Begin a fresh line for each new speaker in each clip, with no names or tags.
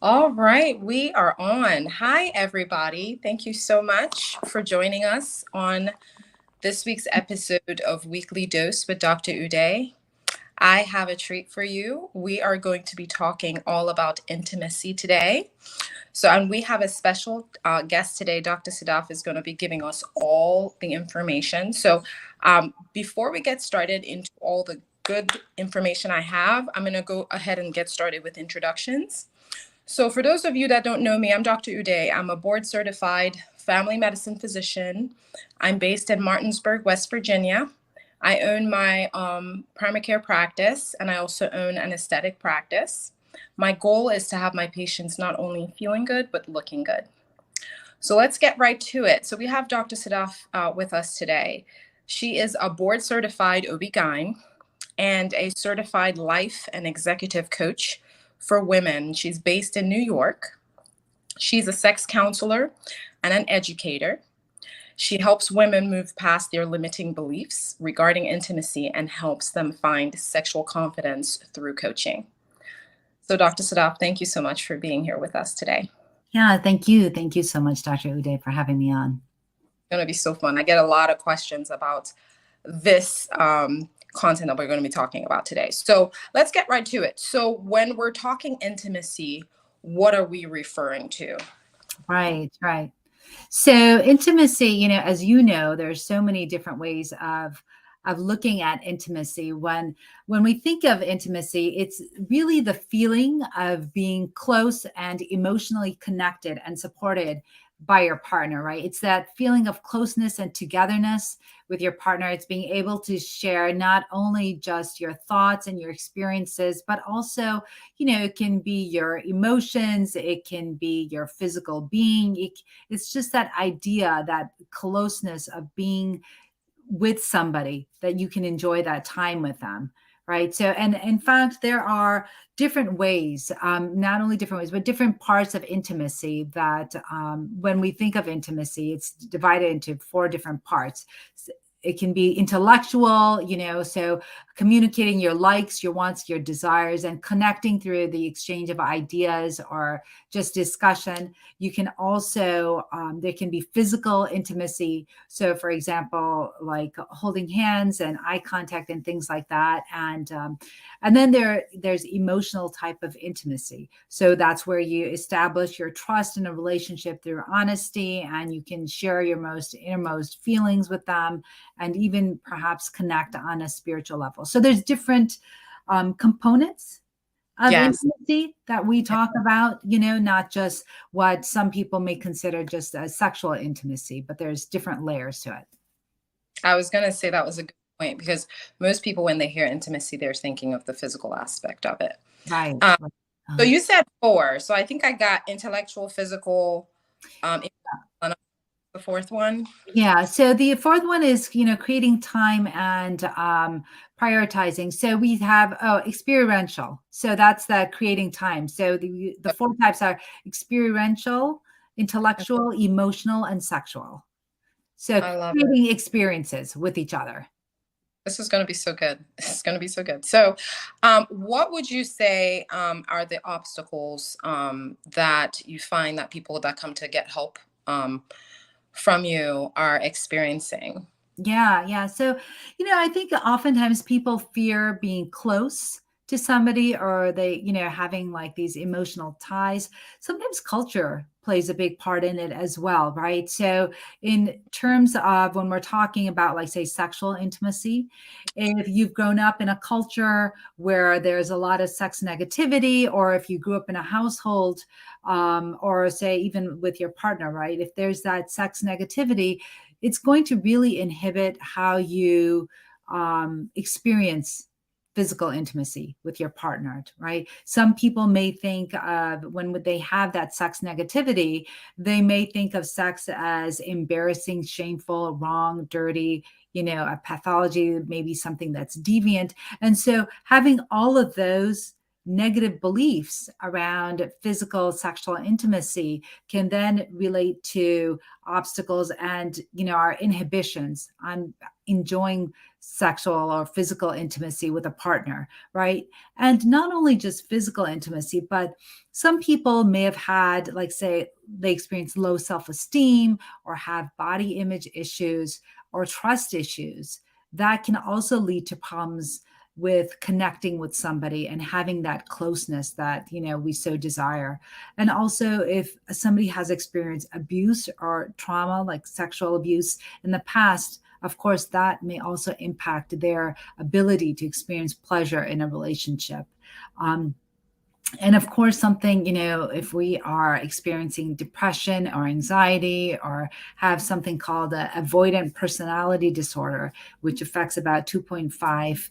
All right, we are on. Hi, everybody. Thank you so much for joining us on this week's episode of Weekly Dose with Dr. Uday. I have a treat for you. We are going to be talking all about intimacy today. And we have a special guest today. Dr. Sadat is going to be giving us all the information. Before we get started into all the good information I have, I'm going to go ahead and get started with introductions. So for those of you that don't know me, I'm Dr. Uday. I'm a board certified family medicine physician. I'm based in Martinsburg, West Virginia. I own my primary care practice, and I also own an aesthetic practice. My goal is to have my patients not only feeling good, but looking good. So let's get right to it. So we have Dr. Sadat with us today. She is a board certified Obgyn and a certified life and executive coach for women. She's based in New York. She's a sex counselor and an educator. She helps women move past their limiting beliefs regarding intimacy and helps them find sexual confidence through coaching. So, Dr. Sadat, thank you so much for being here with us today.
Yeah, thank you. Thank you so much, Dr. Uday, for having me on.
It's going to be so fun. I get a lot of questions about this content that we're going to be talking about today. So let's get right to it. So when we're talking intimacy, what are we referring to?
Right. So intimacy, as you know, there's so many different ways of looking at intimacy. When we think of intimacy, it's really the feeling of being close and emotionally connected and supported by your partner, right? It's that feeling of closeness and togetherness with your partner. It's being able to share not only just your thoughts and your experiences, but also, it can be your emotions, it can be your physical being. It's just that idea, that closeness of being with somebody, that you can enjoy that time with them. Right. So, and in fact, there are different ways, not only different ways, but different parts of intimacy that when we think of intimacy, it's divided into 4 different parts. It can be intellectual, so communicating your likes, your wants, your desires, and connecting through the exchange of ideas or just discussion. You can also, there can be physical intimacy. So for example, like holding hands and eye contact and things like that. And then there's emotional type of intimacy. So that's where you establish your trust in a relationship through honesty, and you can share your most innermost feelings with them, and even perhaps connect on a spiritual level. So there's different components of intimacy that we talk about, not just what some people may consider just a sexual intimacy, but there's different layers to it.
I was going to say that was a good point, because most people, when they hear intimacy, they're thinking of the physical aspect of it.
Right.
So you said 4. So I think I got intellectual, physical, the 4th one.
Yeah. So the 4th one is, creating time and prioritizing. So we have experiential. So that's the creating time. So the 4 types are experiential, intellectual, emotional, and sexual. So creating experiences with each other.
This is going to be so good. This is going to be so good. So what would you say are the obstacles that you find that people that come to get help from you are experiencing?
Yeah. So, I think oftentimes people fear being close to somebody, or they, having like these emotional ties. Sometimes culture plays a big part in it as well, right? So in terms of when we're talking about, like, say, sexual intimacy, if you've grown up in a culture where there's a lot of sex negativity, or if you grew up in a household, or say even with your partner, right? If there's that sex negativity, it's going to really inhibit how you experience physical intimacy with your partner, right? Some people may think of, when they have that sex negativity, they may think of sex as embarrassing, shameful, wrong, dirty, a pathology, maybe something that's deviant. And so having all of those negative beliefs around physical sexual intimacy can then relate to obstacles and, our inhibitions on enjoying sexual or physical intimacy with a partner, right? And not only just physical intimacy, but some people may have had, like, say, they experience low self esteem or have body image issues or trust issues. That can also lead to problems with connecting with somebody and having that closeness that we so desire. And also, if somebody has experienced abuse or trauma, like sexual abuse in the past, of course that may also impact their ability to experience pleasure in a relationship. um, and of course, something, if we are experiencing depression or anxiety or have something called a avoidant personality disorder, which affects about 2.5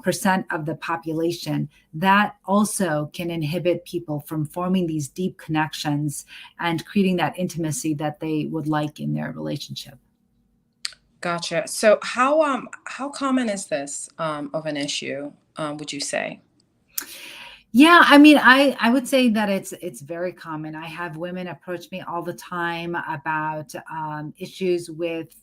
percent of the population, that also can inhibit people from forming these deep connections and creating that intimacy that they would like in their relationship.
Gotcha. So how common is this of an issue, would you say?
Yeah, I mean, I would say that it's very common. I have women approach me all the time about issues with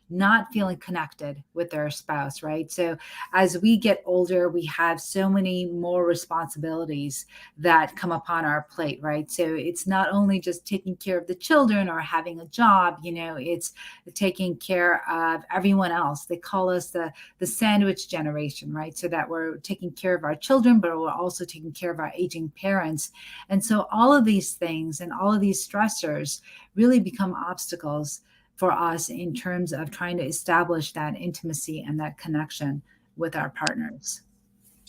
not feeling connected with their spouse, right? So as we get older, we have so many more responsibilities that come upon our plate, right? So it's not only just taking care of the children or having a job, it's taking care of everyone else. They call us the sandwich generation, right? So that we're taking care of our children, but we're also taking care of our aging parents. And so all of these things and all of these stressors really become obstacles for us in terms of trying to establish that intimacy and that connection with our partners.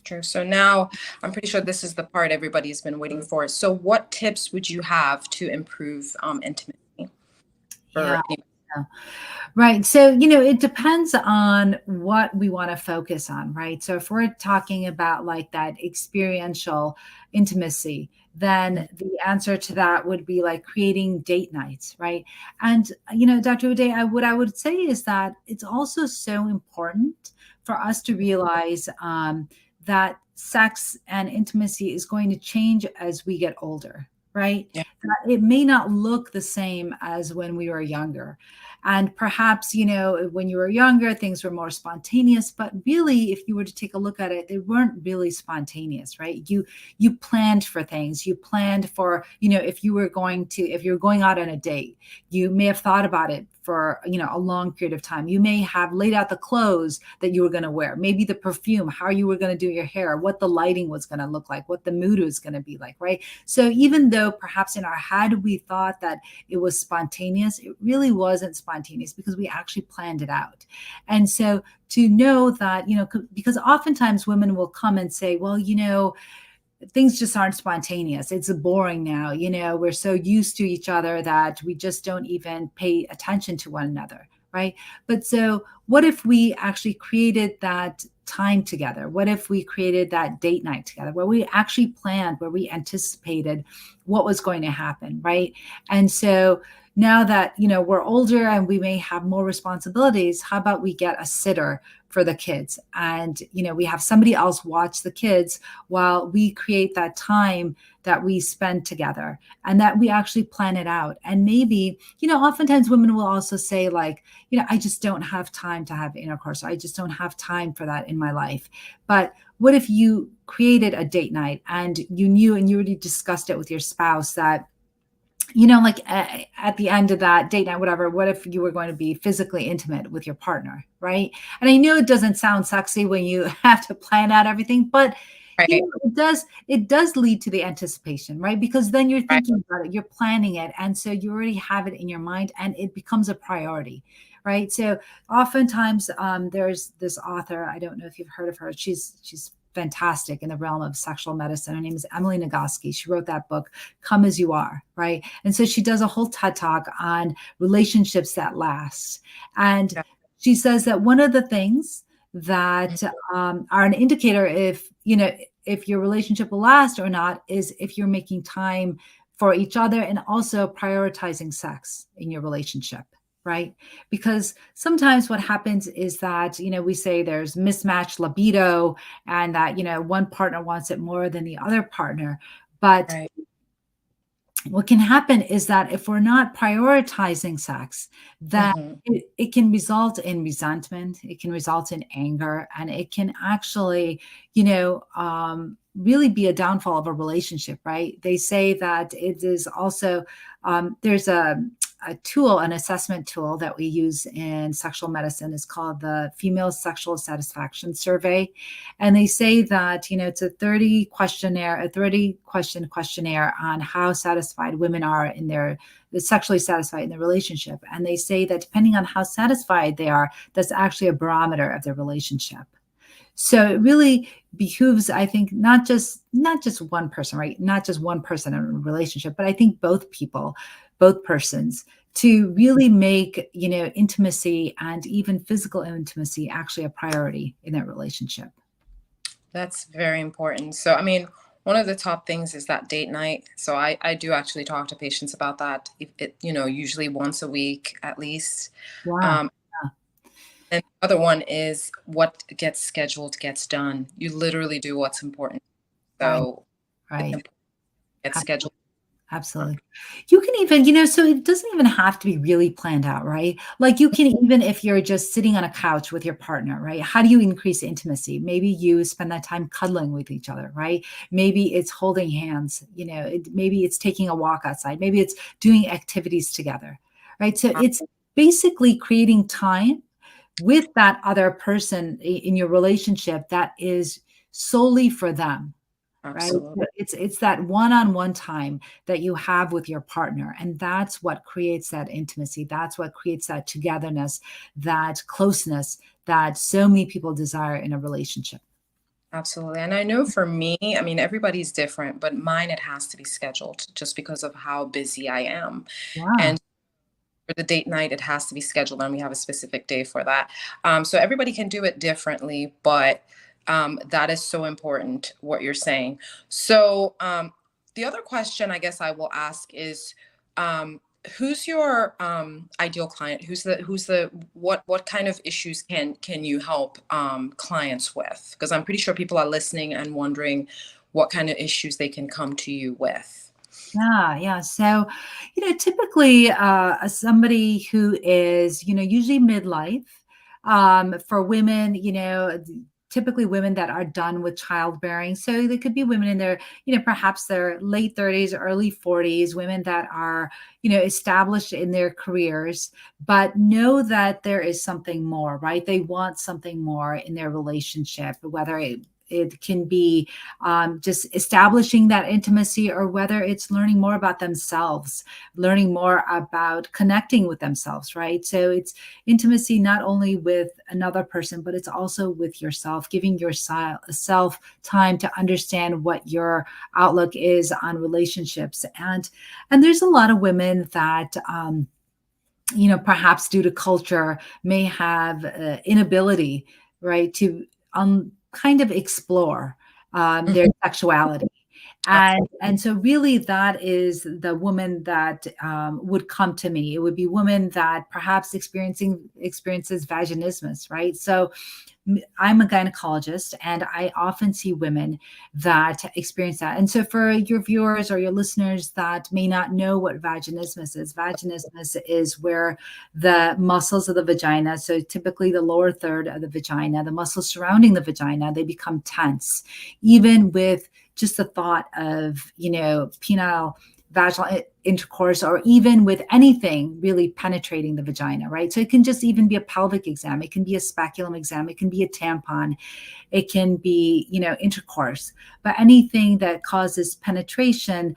True. So now I'm pretty sure this is the part everybody's been waiting for. So what tips would you have to improve intimacy for
Yeah.
anybody?
Yeah. Right. So, it depends on what we want to focus on, right? So, if we're talking about like that experiential intimacy, then the answer to that would be like creating date nights, right? And, Dr. Uday, what I would say is that it's also so important for us to realize that sex and intimacy is going to change as we get older, right?
Yeah.
That it may not look the same as when we were younger. And perhaps, when you were younger, things were more spontaneous, but really, if you were to take a look at it, they weren't really spontaneous, right? You planned for things. You planned for, if you're going out on a date, you may have thought about it for, a long period of time. You may have laid out the clothes that you were going to wear, maybe the perfume, how you were going to do your hair, what the lighting was going to look like, what the mood was going to be like, right? So even though perhaps in our head we thought that it was spontaneous, it really wasn't spontaneous because we actually planned it out. And so to know that, because oftentimes women will come and say, well, things just aren't spontaneous. It's boring now. We're so used to each other that we just don't even pay attention to one another. Right. But so what if we actually created that time together? What if we created that date night together where we actually planned, where we anticipated what was going to happen? Right. And so now that, we're older and we may have more responsibilities, how about we get a sitter for the kids? And, we have somebody else watch the kids while we create that time that we spend together and that we actually plan it out. And maybe, oftentimes women will also say, like, I just don't have time to have intercourse. I just don't have time for that in my life. But what if you created a date night and you knew and you already discussed it with your spouse that, like at the end of that date night, whatever, what if you were going to be physically intimate with your partner, right? And I know it doesn't sound sexy when you have to plan out everything, but
Right.
it does lead to the anticipation, right? Because then you're
Right.
thinking about it, you're planning it, and so you already have it in your mind, and it becomes a priority, right? So oftentimes, there's this author. I don't know if you've heard of her. She's fantastic in the realm of sexual medicine. Her name is Emily Nagoski. She wrote that book, Come As You Are, right? And so she does a whole TED talk on relationships that last. And
Yeah.
she says that one of the things that are an indicator if your relationship will last or not is if you're making time for each other and also prioritizing sex in your relationship, right? Because sometimes what happens is that, we say there's mismatched libido and that, one partner wants it more than the other partner. But
Right.
what can happen is that if we're not prioritizing sex, that
Hmm.
it can result in resentment, it can result in anger, and it can actually, really be a downfall of a relationship, right? They say that it is also, there's a tool, an assessment tool that we use in sexual medicine is called the Female Sexual Satisfaction Survey. And they say that, it's a 30 questionnaire, a 30 question questionnaire on how satisfied women are in their sexually satisfied in their relationship. And they say that depending on how satisfied they are, that's actually a barometer of their relationship. So it really behooves, I think, not just one person, right? Not just one person in a relationship, but I think both people, both persons, to really make, intimacy and even physical intimacy actually a priority in that relationship.
That's very important. So, I mean, one of the top things is that date night. So I do actually talk to patients about that. If it, usually once a week at least.
Wow.
Um, and the other one is what gets scheduled gets done. You literally do what's important.
Right.
So it's
Right.
important to get scheduled.
Absolutely. You can even, so it doesn't even have to be really planned out, right? Like you can even if you're just sitting on a couch with your partner, right? How do you increase intimacy? Maybe you spend that time cuddling with each other, right? Maybe it's holding hands, maybe it's taking a walk outside, maybe it's doing activities together, right? So it's basically creating time with that other person in your relationship that is solely for them, right?
Absolutely.
So it's that one-on-one time that you have with your partner, and that's what creates that intimacy. That's what creates that togetherness, that closeness that so many people desire in a relationship.
Absolutely. And I know for me, I mean, everybody's different, but mine, it has to be scheduled just because of how busy I am.
Yeah,
And for the date night, it has to be scheduled, and we have a specific day for that. So everybody can do it differently, but that is so important what you're saying. So the other question I guess I will ask is, um, who's your ideal client? Who's the what kind of issues can you help clients with? Because I'm pretty sure people are listening and wondering what kind of issues they can come to you with.
yeah, yeah. So, typically, somebody who is, usually midlife, for women, typically women that are done with childbearing. So they could be women in their, perhaps their late 30s, early 40s, women that are, established in their careers, but know that there is something more, right? They want something more in their relationship, whether it can be just establishing that intimacy, or whether it's learning more about themselves, learning more about connecting with themselves, right? So it's intimacy not only with another person, but it's also with yourself, giving yourself time to understand what your outlook is on relationships. And there's a lot of women that perhaps due to culture may have inability, right, to kind of explore
Mhm.
their sexuality. And so really that is the woman that would come to me. It would be women that perhaps experiences vaginismus, right? So I'm a gynecologist, and I often see women that experience that. And so, for your viewers or your listeners that may not know what vaginismus is where the muscles of the vagina, so typically the lower third of the vagina, the muscles surrounding the vagina, they become tense, even with just the thought of, penile vaginal intercourse, or even with anything really penetrating the vagina, right? So it can just even be a pelvic exam, it can be a speculum exam, it can be a tampon, it can be, intercourse, but anything that causes penetration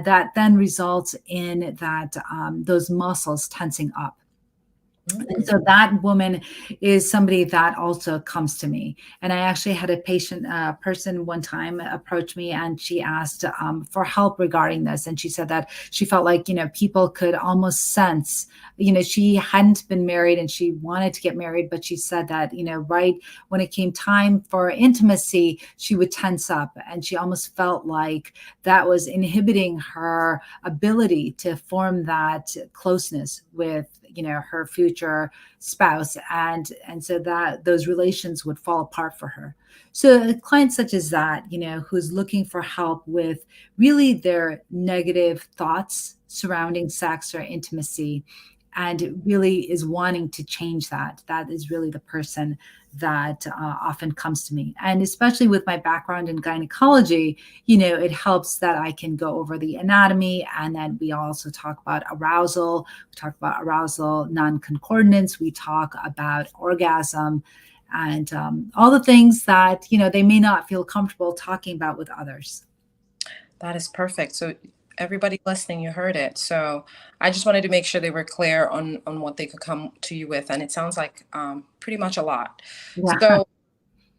that then results in that those muscles tensing up. And
Mm.
so that woman is somebody that also comes to me. And I actually had a person one time approach me, and she asked for help regarding this. And she said that she felt like, people could almost sense, she hadn't been married and she wanted to get married, but she said that, right when it came time for intimacy, she would tense up, and she almost felt like that was inhibiting her ability to form that closeness with, her future spouse, and so that those relations would fall apart for her. So a client such as that, who's looking for help with really their negative thoughts surrounding sex or intimacy, and really is wanting to change that, that is really the person that often comes to me. And especially with my background in gynecology, it helps that I can go over the anatomy, and then we also talk about arousal. We talk about arousal non-concordance. We talk about orgasm, and all the things that they may not feel comfortable talking about with others.
That is perfect. So everybody listening, you heard it. So I just wanted to make sure they were clear on what they could come to you with, and it sounds like pretty much a lot.
Yeah.
So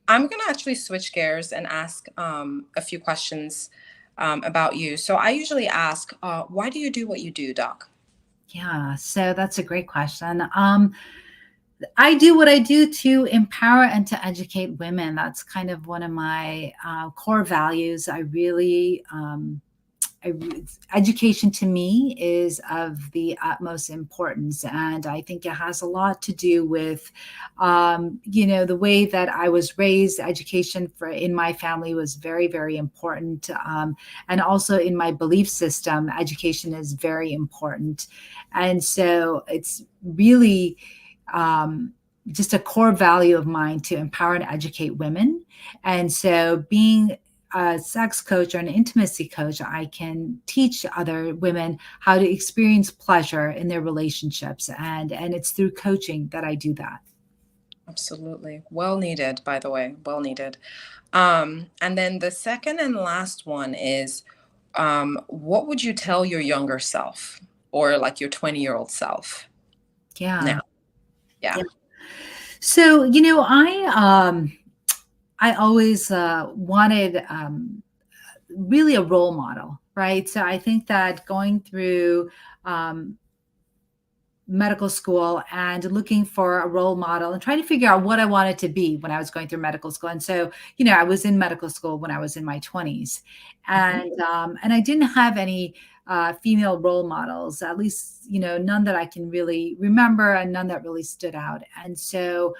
I'm going to actually switch gears and ask a few questions about you. So I usually ask, why do you do what you do, Doc?
Yeah, so that's a great question. I do what I do to empower and to educate women. That's kind of one of my core values. Education to me is of the utmost importance, and I think it has a lot to do with, the way that I was raised. Education in my family was very, very important, and also in my belief system, education is very important, and so it's really just a core value of mine to empower and educate women. And so being a sex coach or an intimacy coach, I can teach other women how to experience pleasure in their relationships. And it's through coaching that I do that.
Absolutely. Well needed, by the way, well needed. And then the second and last one is, what would you tell your younger self, or like your 20-year-old self
Yeah.
now? Yeah.
Yeah. So, I always wanted really a role model, right? So I think that going through um, medical school and looking for a role model and trying to figure out what I wanted to be when I was going through medical school. And so, I was in medical school when I was in my 20s,
Mhm.
and I didn't have any female role models, at least, none that I can really remember, and none that really stood out. And so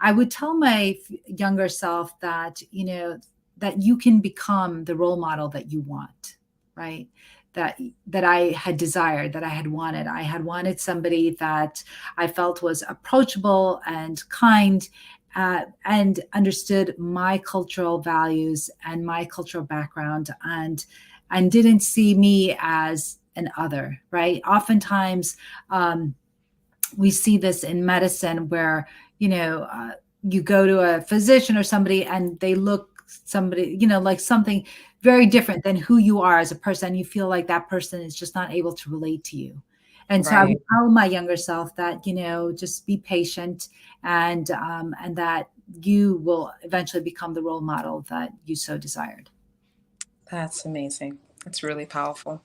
I would tell my younger self that, that you can become the role model that you want, right? That I had desired, that I had wanted. I had wanted somebody that I felt was approachable and kind, and understood my cultural values and my cultural background, and didn't see me as an other, right? Oftentimes, we see this in medicine where you go to a physician or somebody and they look somebody like something very different than who you are as a person. You feel like that person is just not able to relate to you. And so I would
Right.
tell my younger self that just be patient, and that you will eventually become the role model that you so desired.
That's amazing. That's really powerful.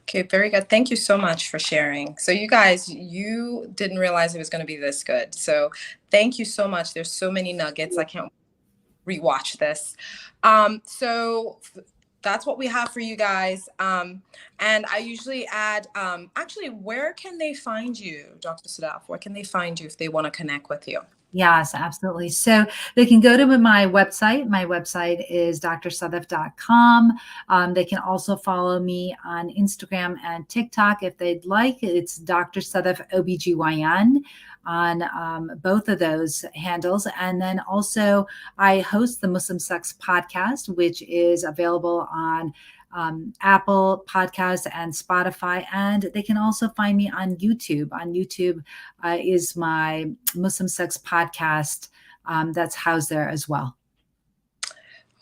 Okay, very good. Thank you so much for sharing. So, you guys, you didn't realize it was going to be this good. So, thank you so much. There's so many nuggets. I can't rewatch this. That's what we have for you guys. And I usually add, actually, where can they find you, Dr. Sadaf? Where can they find you if they want to connect with you?
Yes, absolutely. So they can go to my website. My website is drsadaf.com. They can also follow me on Instagram and TikTok if they'd like. It's Dr. Sadaf OBGYN on both of those handles. And then also, I host the Muslim Sex podcast, which is available on Apple Podcasts and Spotify. And they can also find me on YouTube. On YouTube is my Muslim Sex podcast that's housed there as well.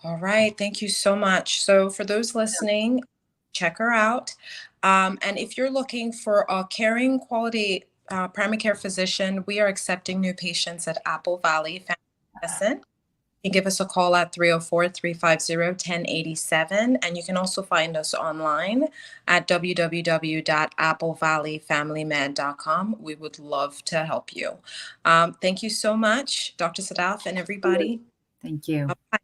All right. Thank you so much. So, for those listening, check her out. And if you're looking for a caring quality primary care physician, we are accepting new patients at Apple Valley Family Medicine. You can give us a call at 304-350-1087. And you can also find us online at www.applevalleyfamilymed.com. We would love to help you. Thank you so much, Dr. Sadaf, and everybody.
Thank you.
Bye.